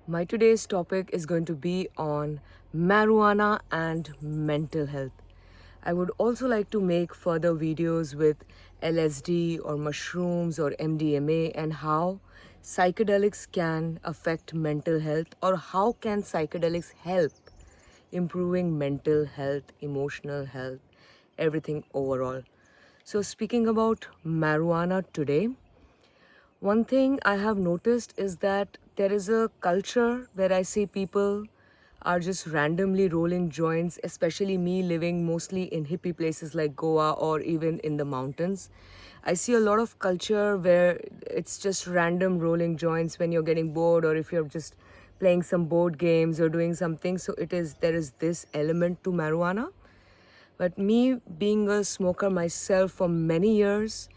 My today's topic is going to be on marijuana and mental health. I would also like to make further videos with LSD or mushrooms or MDMA and how psychedelics can affect mental health, or how can psychedelics help improving mental health, emotional health, everything overall. So speaking about marijuana today, one thing I have noticed is that there is a culture where I see people are just randomly rolling joints, especially me living mostly in hippie places like Goa or even in the mountains. I see a lot of culture where it's just random rolling joints when you're getting bored, or if you're just playing some board games or doing something. So there is this element to marijuana. But me being a smoker myself for many years,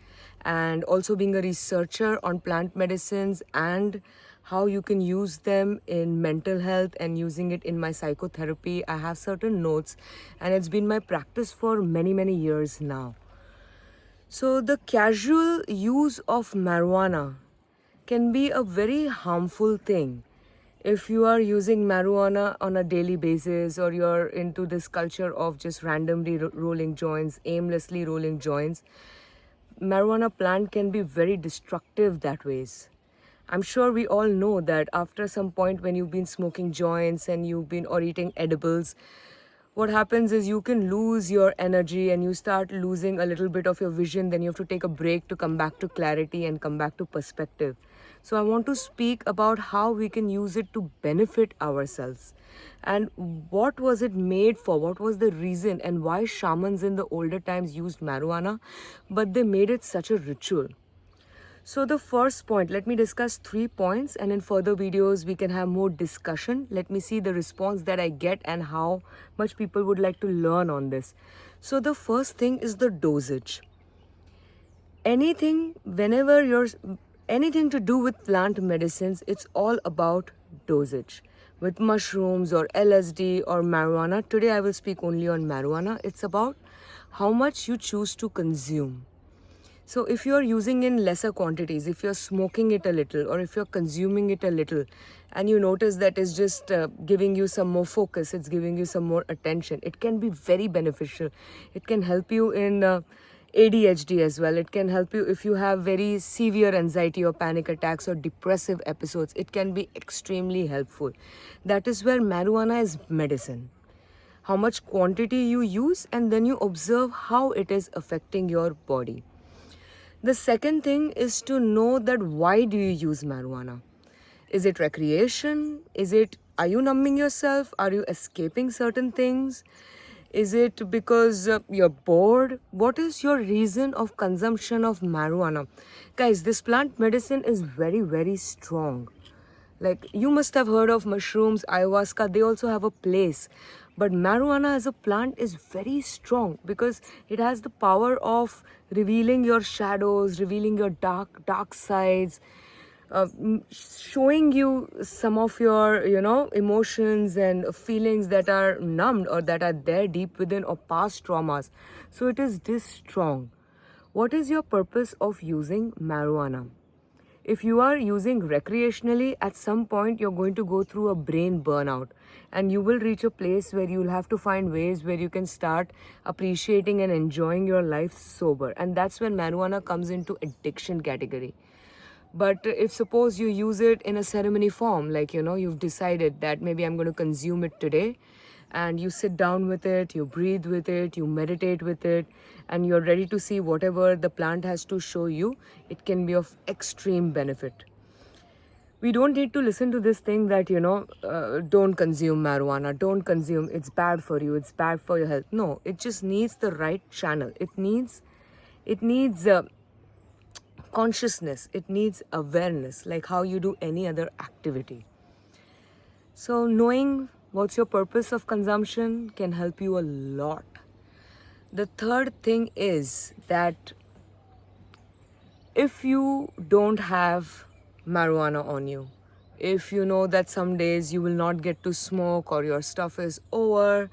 and also being a researcher on plant medicines and how you can use them in mental health and using it in my psychotherapy, I have certain notes, and it's been my practice for many, many years now. So, the casual use of marijuana can be a very harmful thing. If you are using marijuana on a daily basis, or you're into this culture of just randomly rolling joints, aimlessly rolling joints, marijuana plant can be very destructive that ways. I'm sure we all know that after some point when you've been smoking joints and you've been or eating edibles, what happens is you can lose your energy and you start losing a little bit of your vision. Then you have to take a break to come back to clarity and come back to perspective. So I want to speak about how we can use it to benefit ourselves, and what was it made for, what was the reason, and why shamans in the older times used marijuana, but they made it such a ritual. So the first point, let me discuss 3 points, and in further videos we can have more discussion. Let me see the response that I get and how much people would like to learn on this. So the first thing is the dosage. Whenever you're anything to do with plant medicines, it's all about dosage. With mushrooms or LSD or marijuana, today I will speak only on marijuana. It's about how much you choose to consume. So if you're using in lesser quantities, if you're smoking it a little, or if you're consuming it a little, and you notice that it's just giving you some more focus, it's giving you some more attention, it can be very beneficial. It can help you in ADHD as well. It can help you if you have very severe anxiety or panic attacks or depressive episodes. It can be extremely helpful. That is where marijuana is medicine. How much quantity you use, and then you observe how it is affecting your body. The second thing is to know that why do you use marijuana? Is it recreation? Are you numbing yourself? Are you escaping certain things? Is it because you're bored? What is your reason of consumption of marijuana? Guys, this plant medicine is very, very strong. Like, you must have heard of mushrooms, ayahuasca, they also have a place. But marijuana as a plant is very strong because it has the power of revealing your shadows, revealing your dark sides, showing you some of your, emotions and feelings that are numbed or that are there deep within, or past traumas. So it is this strong. What is your purpose of using marijuana? If you are using recreationally, at some point you're going to go through a brain burnout, and you will reach a place where you'll have to find ways where you can start appreciating and enjoying your life sober, and that's when marijuana comes into addiction category. But if suppose you use it in a ceremony form, like, you've decided that maybe I'm going to consume it today, and you sit down with it, you breathe with it, you meditate with it, and you're ready to see whatever the plant has to show you, it can be of extreme benefit. We don't need to listen to this thing that, don't consume marijuana, don't consume, it's bad for you, it's bad for your health. No, it just needs the right channel. It needs consciousness, it needs awareness, like how you do any other activity. So knowing what's your purpose of consumption can help you a lot. The third thing is that if you don't have marijuana on you, if you know that some days you will not get to smoke or your stuff is over,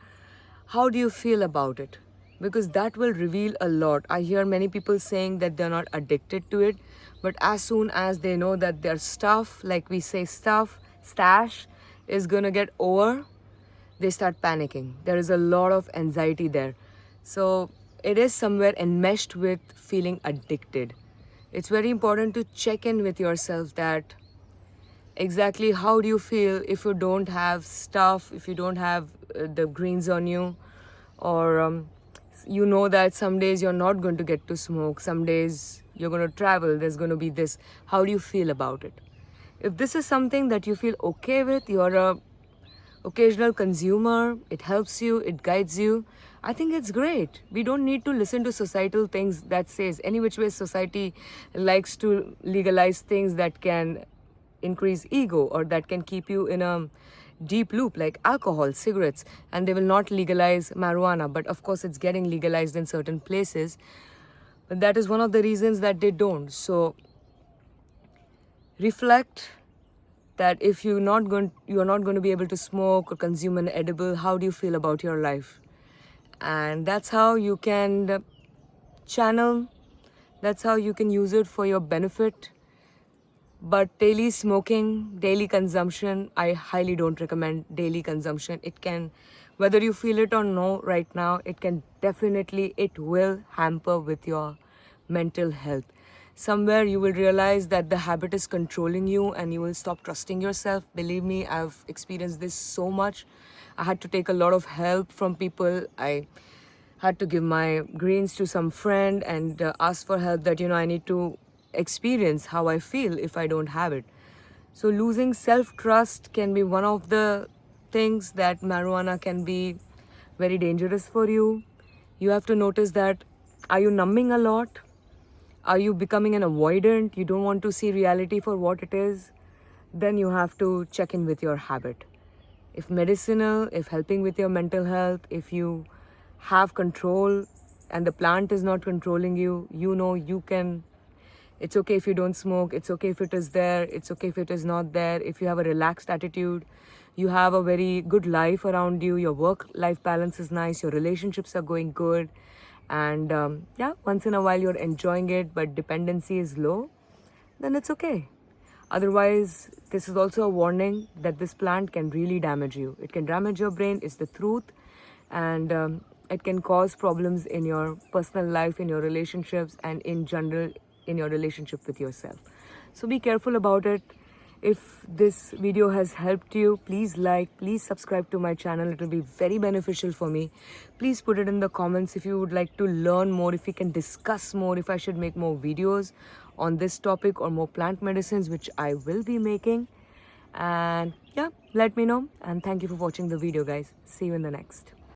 how do you feel about it? Because that will reveal a lot. I hear many people saying that they're not addicted to it, but as soon as they know that their stuff, like we say stuff, stash is gonna get over, they start panicking. There is a lot of anxiety there. So it is somewhere enmeshed with feeling addicted. It's very important to check in with yourself that exactly how do you feel if you don't have stuff, if you don't have the greens on you, or you know that some days you're not going to get to smoke, some days you're going to travel, there's going to be this. How do you feel about it? If this is something that you feel okay with, you're a occasional consumer, it helps you, it guides you, I think it's great. We don't need to listen to societal things that says any which way society likes to legalize things that can increase ego or that can keep you in a deep loop, like alcohol, cigarettes, and they will not legalize marijuana. But of course it's getting legalized in certain places, but that is one of the reasons that they don't. So reflect that if you're not going to be able to smoke or consume an edible, how do you feel about your life? And that's how you can channel, that's how you can use it for your benefit. But daily smoking, daily consumption, I highly don't recommend daily consumption. It can, whether you feel it or no right now, it can definitely, it will hamper with your mental health. Somewhere you will realize that the habit is controlling you and you will stop trusting yourself. Believe me, I've experienced this so much. I had to take a lot of help from people. I had to give my greens to some friend and ask for help that, I need to experience how I feel if I don't have it. So losing self-trust can be one of the things that marijuana can be very dangerous for you. You have to notice that, are you numbing a lot? Are you becoming an avoidant? You don't want to see reality for what it is? Then you have to check in with your habit. If medicinal, if helping with your mental health, if you have control and the plant is not controlling you, you can. It's okay if you don't smoke, it's okay if it is there, it's okay if it is not there. If you have a relaxed attitude, you have a very good life around you, your work-life balance is nice, your relationships are going good, and once in a while you're enjoying it, but dependency is low, then it's okay. Otherwise, this is also a warning that this plant can really damage you. It can damage your brain, it's the truth, and it can cause problems in your personal life, in your relationships, and in general in your relationship with yourself. So be careful about it. If this video has helped you, please like, please subscribe to my channel. It will be very beneficial for me. Please put it in the comments if you would like to learn more, if we can discuss more, if I should make more videos on this topic or more plant medicines, which I will be making. And let me know. And thank you for watching the video, guys. See you in the next.